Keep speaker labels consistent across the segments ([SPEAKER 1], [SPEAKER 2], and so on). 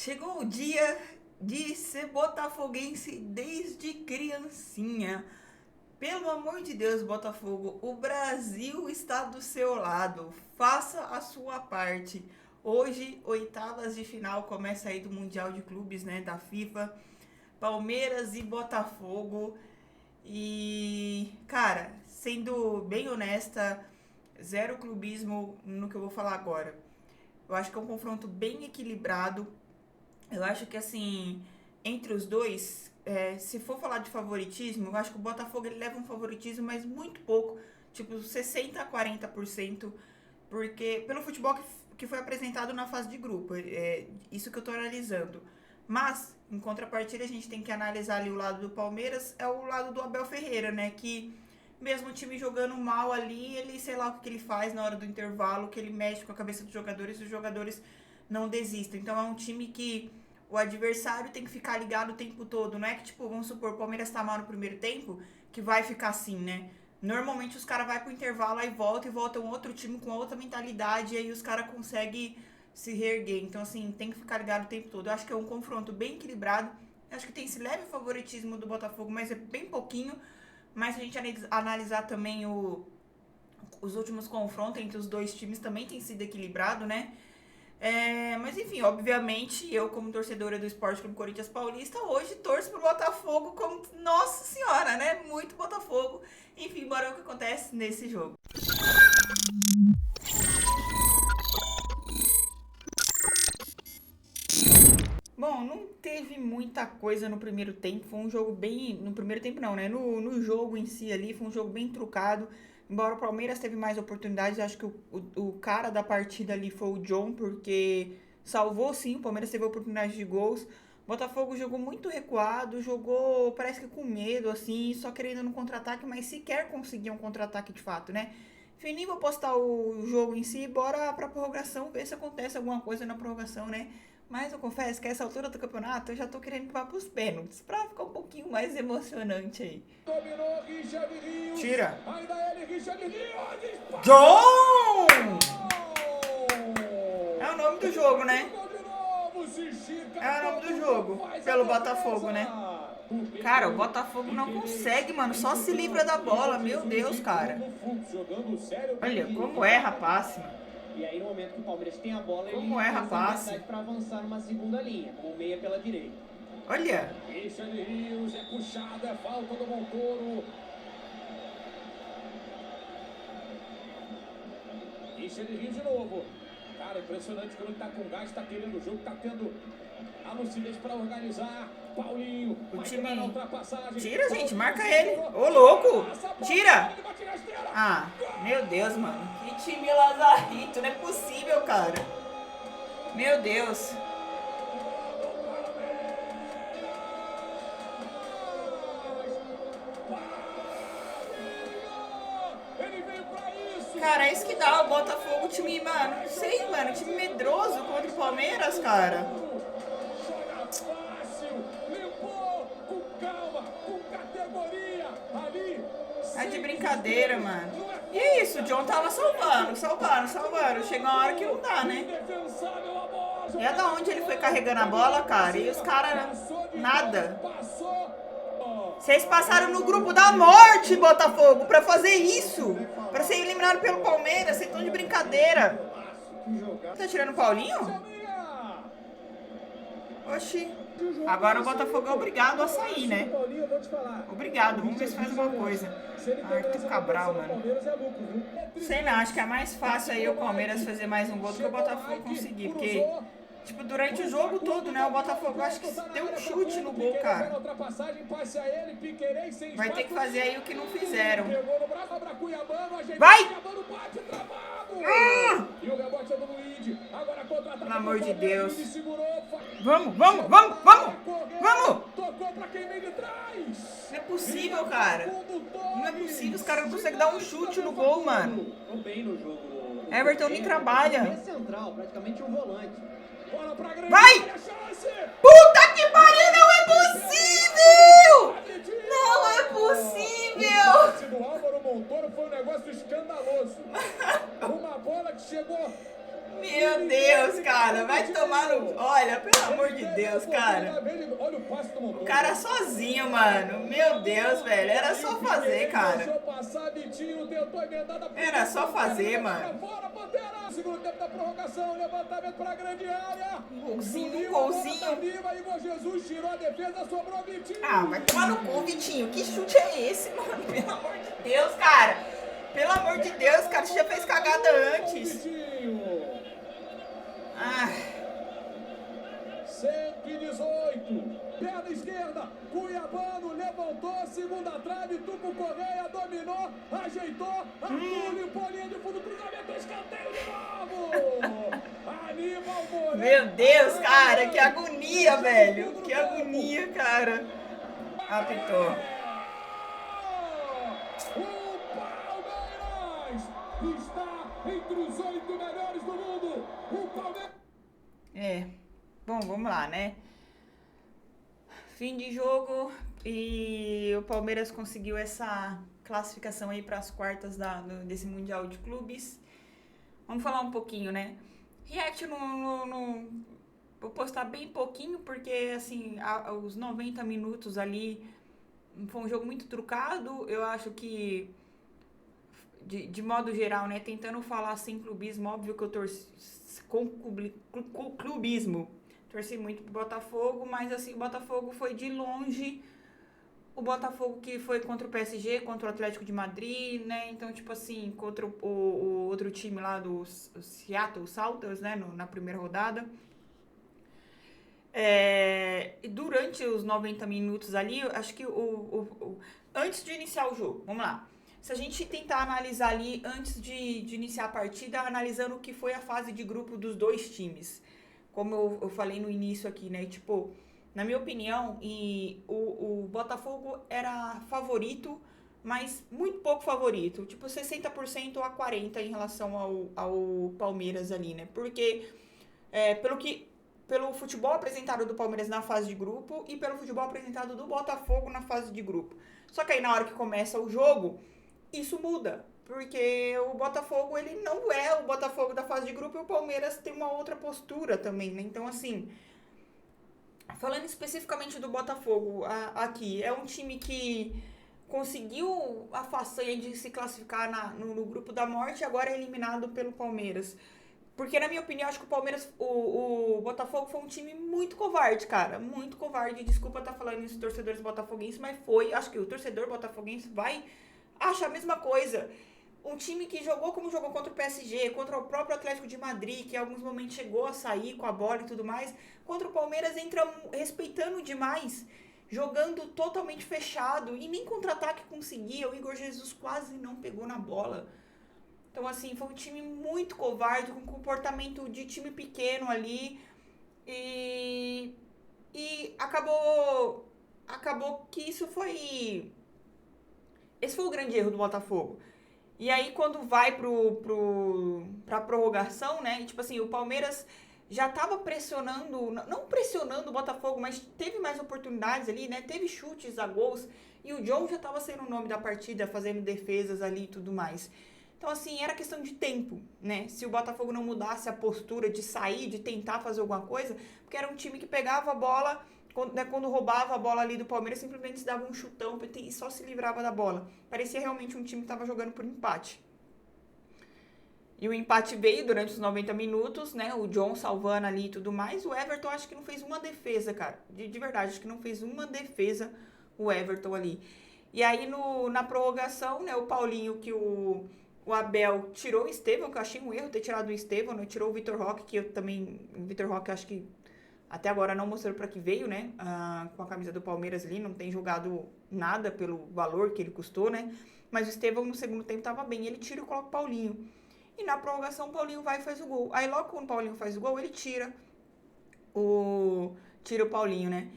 [SPEAKER 1] Chegou o dia de ser botafoguense desde criancinha. Pelo amor de Deus, Botafogo, o Brasil está do seu lado. Faça a sua parte. Hoje, oitavas de final, começa aí do Mundial de Clubes, né, da FIFA. Palmeiras e Botafogo. E, cara, sendo bem honesta, zero clubismo no que eu vou falar agora. Eu acho que é um confronto bem equilibrado. Eu acho que, assim, entre os dois, se for falar de favoritismo, eu acho que o Botafogo ele leva um favoritismo, mas muito pouco, tipo 60 a 40%, porque pelo futebol que foi apresentado na fase de grupo, isso que eu tô analisando. Mas, em contrapartida, a gente tem que analisar ali o lado do Palmeiras, é o lado do Abel Ferreira, né, que mesmo o time jogando mal ali, ele, sei lá o que ele faz na hora do intervalo, que ele mexe com a cabeça dos jogadores e os jogadores não desistem. Então é um time que o adversário tem que ficar ligado o tempo todo. Não é que, tipo, vamos supor, o Palmeiras tá mal no primeiro tempo, que vai ficar assim, né? Normalmente os caras vão pro intervalo, aí volta e volta um outro time com outra mentalidade, e aí os caras conseguem se reerguer. Então, assim, tem que ficar ligado o tempo todo. Eu acho que é um confronto bem equilibrado. Eu acho que tem esse leve favoritismo do Botafogo, mas é bem pouquinho. Mas se a gente analisar também os últimos confrontos entre os dois times, também tem sido equilibrado, né? Mas enfim, obviamente, eu como torcedora do Esporte Clube Corinthians Paulista, hoje torço pro Botafogo como, nossa senhora, né? Muito Botafogo. Enfim, bora ver o que acontece nesse jogo. Bom, não teve muita coisa no primeiro tempo, foi um jogo bem... No primeiro tempo não, né? No jogo em si ali, foi um jogo bem trucado. Embora o Palmeiras teve mais oportunidades, acho que o cara da partida ali foi o John, porque salvou sim, o Palmeiras teve oportunidade de gols. O Botafogo jogou muito recuado, jogou parece que com medo, assim, só querendo no contra-ataque, mas sequer conseguia um contra-ataque de fato, né? Enfim, nem vou postar o jogo em si, bora pra prorrogação, ver se acontece alguma coisa na prorrogação, né? Mas eu confesso que a essa altura do campeonato eu já tô querendo que vá pros pênaltis, pra ficar um pouquinho mais emocionante aí. Tira! John! É o nome do jogo, né? É o nome do jogo, pelo Botafogo, né? Cara, o Botafogo não consegue, mano, só se livra da bola, meu Deus, cara. Olha, como erra passe, mano.
[SPEAKER 2] E aí, no momento que o Palmeiras tem a bola,
[SPEAKER 1] como
[SPEAKER 2] ele
[SPEAKER 1] erra passe
[SPEAKER 2] para avançar numa segunda linha, com o meia pela direita.
[SPEAKER 1] Olha.
[SPEAKER 3] Richard Rios é puxado, é falta do Montoro. Richard Rios de novo. Cara, impressionante como ele tá com gás, tá querendo o jogo, tá tendo a lucidez pra organizar. Paulinho,
[SPEAKER 1] o time
[SPEAKER 3] ultrapassagem.
[SPEAKER 1] Tira, gente, marca ele. Ô, louco! Tira! Ah, meu Deus, mano. Que time lazarito, não é possível, cara. Meu Deus. Cara, é isso que dá o Botafogo, time, mano, não sei, mano, time medroso contra o Palmeiras, cara. É de brincadeira, mano. E isso, o John tava salvando. Chegou uma hora que não dá, né? E é da onde ele foi carregando a bola, cara. E os caras, nada. Vocês passaram no grupo da morte, Botafogo, pra fazer isso. Pra ser eliminado pelo Palmeiras. Vocês estão de brincadeira. Tá tirando o Paulinho? Oxi. Agora o Botafogo é obrigado a sair, né? Obrigado. Vamos ver se faz alguma coisa. Arthur Cabral, mano. Sei não, acho que é mais fácil aí o Palmeiras fazer mais um gol do que o Botafogo conseguir. Porque, tipo, durante o jogo todo, né? O Botafogo acho que deu um chute no gol, cara. Vai ter que fazer aí o que não fizeram. Vai! Pelo amor de Deus. Vamos! Não é possível, cara. Não é possível, os caras não conseguem dar um chute no gol, mano. Everton nem trabalha. Vai! Puta que pariu, não é possível! Não é possível!
[SPEAKER 3] Do Álvaro Montoro foi um negócio escandaloso. Uma bola que chegou.
[SPEAKER 1] Meu Deus, cara, vai tomar no... Olha, pelo amor de Deus, cara.
[SPEAKER 3] Olha o passe do Montoya.
[SPEAKER 1] O cara sozinho, mano. Meu Deus, velho. Era só fazer, cara.
[SPEAKER 3] Deixou passar, Vitinho tentou emendar da
[SPEAKER 1] Era só fazer, mano.
[SPEAKER 3] Fora, Pantera. Segundo tempo da prorrogação, levantamento pra grande área.
[SPEAKER 1] Um golzinho.
[SPEAKER 3] Tá viva, Igor Jesus tirou a defesa, sobrou Vitinho.
[SPEAKER 1] Ah, vai tomar no cu, Vitinho. Que chute é esse, mano? Pelo amor de Deus, cara. Pelo amor de Deus, cara. Você já fez cagada antes.
[SPEAKER 3] Vitinho.
[SPEAKER 1] Ah,
[SPEAKER 3] 118, perna esquerda, Cuiabano levantou, segunda trave, Tuco Correia dominou, ajeitou, Arthur, Paulinho de fundo, cruzamento, escanteio de novo! Aníbal Moreira!
[SPEAKER 1] meu Deus, cara. Que agonia, velho. Que agonia, cara. Apitou.
[SPEAKER 3] O Palmeiras está entre os 8 melhores do mundo! O Palmeiras...
[SPEAKER 1] É. Bom, vamos lá, né? Fim de jogo e o Palmeiras conseguiu essa classificação aí para as quartas desse Mundial de Clubes. Vamos falar um pouquinho, né? React vou postar bem pouquinho, porque assim, os 90 minutos ali foi um jogo muito trucado. Eu acho que, de modo geral, né? Tentando falar sem clubismo, óbvio que eu torci com clubismo. Torci muito pro Botafogo, mas assim, o Botafogo foi de longe o Botafogo que foi contra o PSG, contra o Atlético de Madrid, né? Então, tipo assim, contra o outro time lá do Seattle Sounders, né? Na primeira rodada. E durante os 90 minutos ali, acho que antes de iniciar o jogo, vamos lá. Se a gente tentar analisar ali, antes de iniciar a partida, analisando o que foi a fase de grupo dos dois times. Como eu falei no início aqui, né? Tipo, na minha opinião, o Botafogo era favorito, mas muito pouco favorito. Tipo, 60% a 40% em relação ao Palmeiras ali, né? Porque, pelo futebol apresentado do Palmeiras na fase de grupo e pelo futebol apresentado do Botafogo na fase de grupo. Só que aí, na hora que começa o jogo, isso muda. Porque o Botafogo, ele não é o Botafogo da fase de grupo e o Palmeiras tem uma outra postura também, né? Então, assim, falando especificamente do Botafogo aqui, é um time que conseguiu a façanha de se classificar no grupo da morte e agora é eliminado pelo Palmeiras. Porque, na minha opinião, acho que o Palmeiras, o Botafogo foi um time muito covarde, cara. Muito covarde. Desculpa estar falando isso, torcedores botafoguenses, mas foi. Acho que o torcedor botafoguense vai achar a mesma coisa. Um time que jogou como jogou contra o PSG, contra o próprio Atlético de Madrid, que em alguns momentos chegou a sair com a bola e tudo mais. Contra o Palmeiras entra respeitando demais, jogando totalmente fechado e nem contra-ataque conseguia. O Igor Jesus quase não pegou na bola. Então, assim, foi um time muito covarde, com comportamento de time pequeno ali. E acabou que isso foi... Esse foi o grande erro do Botafogo. E aí, quando vai pra prorrogação, né? E, tipo assim, o Palmeiras já tava pressionando, não pressionando o Botafogo, mas teve mais oportunidades ali, né? Teve chutes a gols. E o John já tava sendo o nome da partida, fazendo defesas ali e tudo mais. Então, assim, era questão de tempo, né? Se o Botafogo não mudasse a postura de sair, de tentar fazer alguma coisa, porque era um time que pegava a bola... Quando roubava a bola ali do Palmeiras, simplesmente se dava um chutão e só se livrava da bola. Parecia realmente um time que estava jogando por empate. E o empate veio durante os 90 minutos, né? O John salvando ali e tudo mais. O Everton acho que não fez uma defesa, cara. De verdade, acho que não fez uma defesa o Everton ali. E aí na prorrogação, né? O Paulinho, que o Abel tirou o Estevão, que eu achei um erro ter tirado o Estevão, né? Tirou o Vitor Roque, que eu também... O Vitor Roque acho que... Até agora não mostrou para que veio, né? Com a camisa do Palmeiras ali, não tem jogado nada pelo valor que ele custou, né? Mas o Estevão no segundo tempo tava bem. Ele tira e coloca o Paulinho. E na prorrogação o Paulinho vai e faz o gol. Aí logo quando o Paulinho faz o gol, ele tira o Paulinho, né?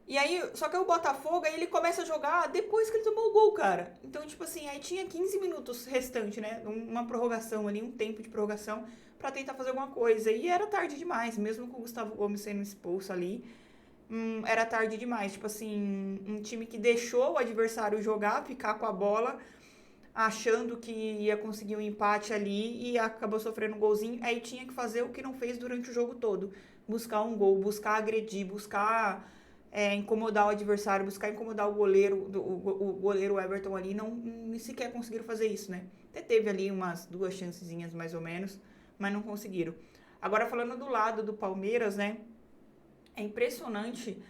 [SPEAKER 1] E aí, só que o Botafogo, aí ele começa a jogar depois que ele tomou o gol, cara. Então, tipo assim, aí tinha 15 minutos restante, né? Uma prorrogação ali, um tempo de prorrogação pra tentar fazer alguma coisa. E era tarde demais, mesmo com o Gustavo Gomes sendo expulso ali. Era tarde demais. Tipo assim, um time que deixou o adversário jogar, ficar com a bola, achando que ia conseguir um empate ali e acabou sofrendo um golzinho. Aí tinha que fazer o que não fez durante o jogo todo. buscar um gol, buscar agredir, buscar incomodar o adversário, buscar incomodar o goleiro Everton ali, não sequer conseguiram fazer isso, né? Até teve ali umas 2 chancezinhas mais ou menos, mas não conseguiram. Agora, falando do lado do Palmeiras, né? É impressionante.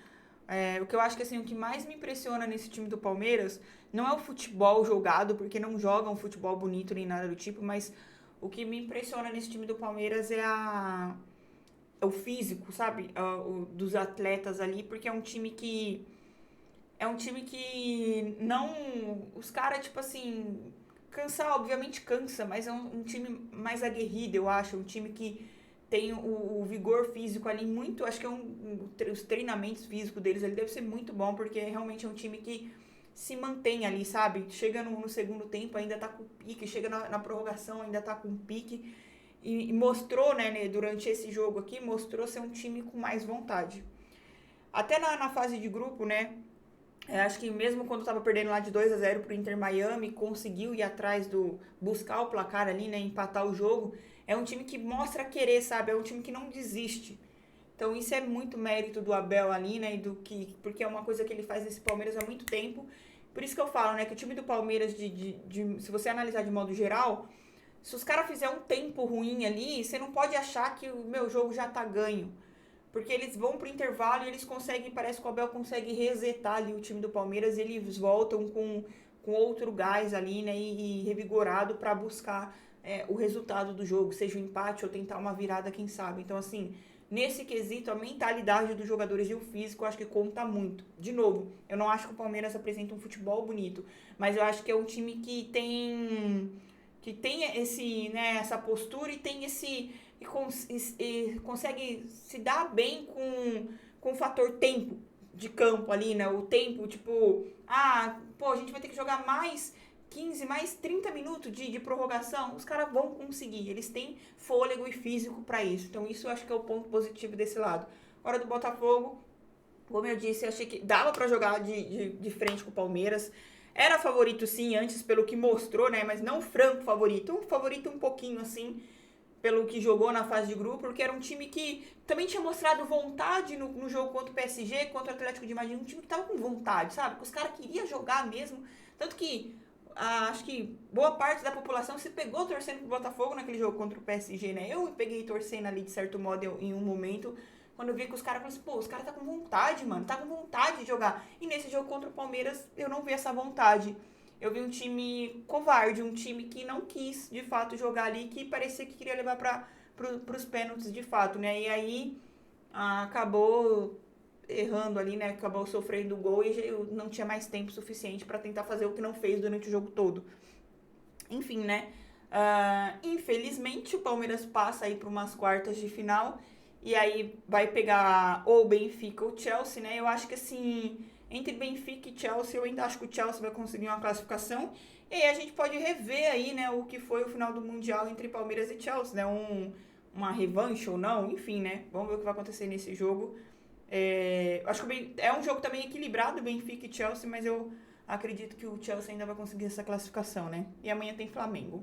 [SPEAKER 1] O que eu acho que assim, o que mais me impressiona nesse time do Palmeiras não é o futebol jogado, porque não jogam um futebol bonito nem nada do tipo, mas o que me impressiona nesse time do Palmeiras é o físico, sabe? Dos atletas ali, porque é um time que não... Os caras, tipo assim, cansar, obviamente cansa, mas é um time mais aguerrido, eu acho. Um time que tem o vigor físico ali muito... Acho que os treinamentos físicos deles ali deve ser muito bom, porque realmente é um time que se mantém ali, sabe? Chega no segundo tempo, ainda tá com pique. Chega na prorrogação, ainda tá com pique. E mostrou, né, durante esse jogo aqui, mostrou ser um time com mais vontade. Até na fase de grupo, né? Acho que mesmo quando estava perdendo lá de 2-0 pro Inter Miami, conseguiu ir atrás buscar o placar ali, né? Empatar o jogo. É um time que mostra querer, sabe? É um time que não desiste. Então isso é muito mérito do Abel ali, né? Porque é uma coisa que ele faz nesse Palmeiras há muito tempo. Por isso que eu falo, né? Que o time do Palmeiras, se você analisar de modo geral, se os caras fizerem um tempo ruim ali, você não pode achar que o meu jogo já tá ganho. Porque eles vão pro intervalo e eles conseguem, parece que o Abel consegue resetar ali o time do Palmeiras, e eles voltam com outro gás ali, né, e revigorado para buscar o resultado do jogo, seja um empate ou tentar uma virada, quem sabe. Então, assim, nesse quesito, a mentalidade dos jogadores e o físico, eu acho que conta muito. De novo, eu não acho que o Palmeiras apresenta um futebol bonito, mas eu acho que é um time que tem essa postura e tem e consegue se dar bem com o fator tempo de campo ali, né? O tempo, tipo, a gente vai ter que jogar mais 15, mais 30 minutos de prorrogação. Os caras vão conseguir, eles têm fôlego e físico para isso. Então isso eu acho que é o ponto positivo desse lado. Hora do Botafogo, como eu disse, eu achei que dava para jogar de frente com o Palmeiras. Era favorito sim, antes pelo que mostrou, né? Mas não franco favorito. Um favorito um pouquinho assim, pelo que jogou na fase de grupo, porque era um time que também tinha mostrado vontade no jogo contra o PSG, contra o Atlético de Madrid. Um time que tava com vontade, sabe? Que os caras queriam jogar mesmo. Tanto que acho que boa parte da população se pegou torcendo pro Botafogo naquele jogo contra o PSG, né? Eu peguei torcendo ali de certo modo em um momento, quando eu vi que os caras falaram assim, os caras tá com vontade, mano, tá com vontade de jogar. E nesse jogo contra o Palmeiras, eu não vi essa vontade. Eu vi um time covarde, um time que não quis, de fato, jogar ali, que parecia que queria levar pros pênaltis, de fato, né? E aí, acabou errando ali, né? Acabou sofrendo o gol e eu não tinha mais tempo suficiente para tentar fazer o que não fez durante o jogo todo. Enfim, né? Infelizmente, o Palmeiras passa aí para umas quartas de final e aí vai pegar ou o Benfica ou o Chelsea, né? Eu acho que assim, entre Benfica e Chelsea, eu ainda acho que o Chelsea vai conseguir uma classificação. E aí a gente pode rever aí, né, o que foi o final do Mundial entre Palmeiras e Chelsea, né? Uma revanche ou não, enfim, né? Vamos ver o que vai acontecer nesse jogo. Acho que é um jogo também equilibrado, Benfica e Chelsea, mas eu acredito que o Chelsea ainda vai conseguir essa classificação, né? E amanhã tem Flamengo.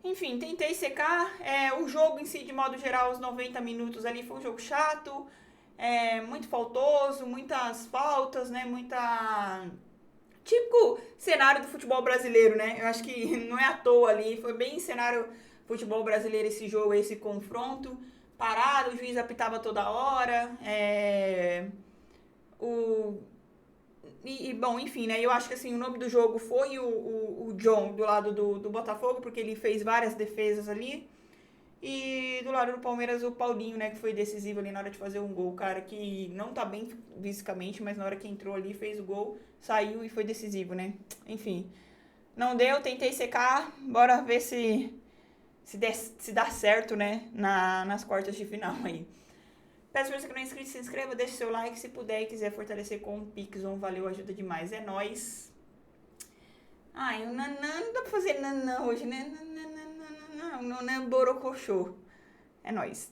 [SPEAKER 1] Enfim, tentei secar. O jogo em si, de modo geral, os 90 minutos ali foi um jogo chato, muito faltoso, muitas faltas, né? Típico cenário do futebol brasileiro, né? Eu acho que não é à toa ali, foi bem cenário futebol brasileiro esse jogo, esse confronto. Parado, o juiz apitava toda hora. Bom, enfim, né? Eu acho que assim, o nome do jogo foi o John do lado do Botafogo, porque ele fez várias defesas ali. E do lado do Palmeiras, o Paulinho, né? Que foi decisivo ali na hora de fazer um gol. Cara que não tá bem fisicamente, mas na hora que entrou ali, fez o gol, saiu e foi decisivo, né? Enfim, não deu, tentei secar. Bora ver se dá certo, né? Nas quartas de final aí. Peço pra você que não é inscrito, se inscreva, deixe seu like se puder e quiser fortalecer com o Pixon. Valeu, ajuda demais. É nóis. Ai, o nanã, não dá pra fazer nanã hoje, né? Nanã, borocochô. É nóis.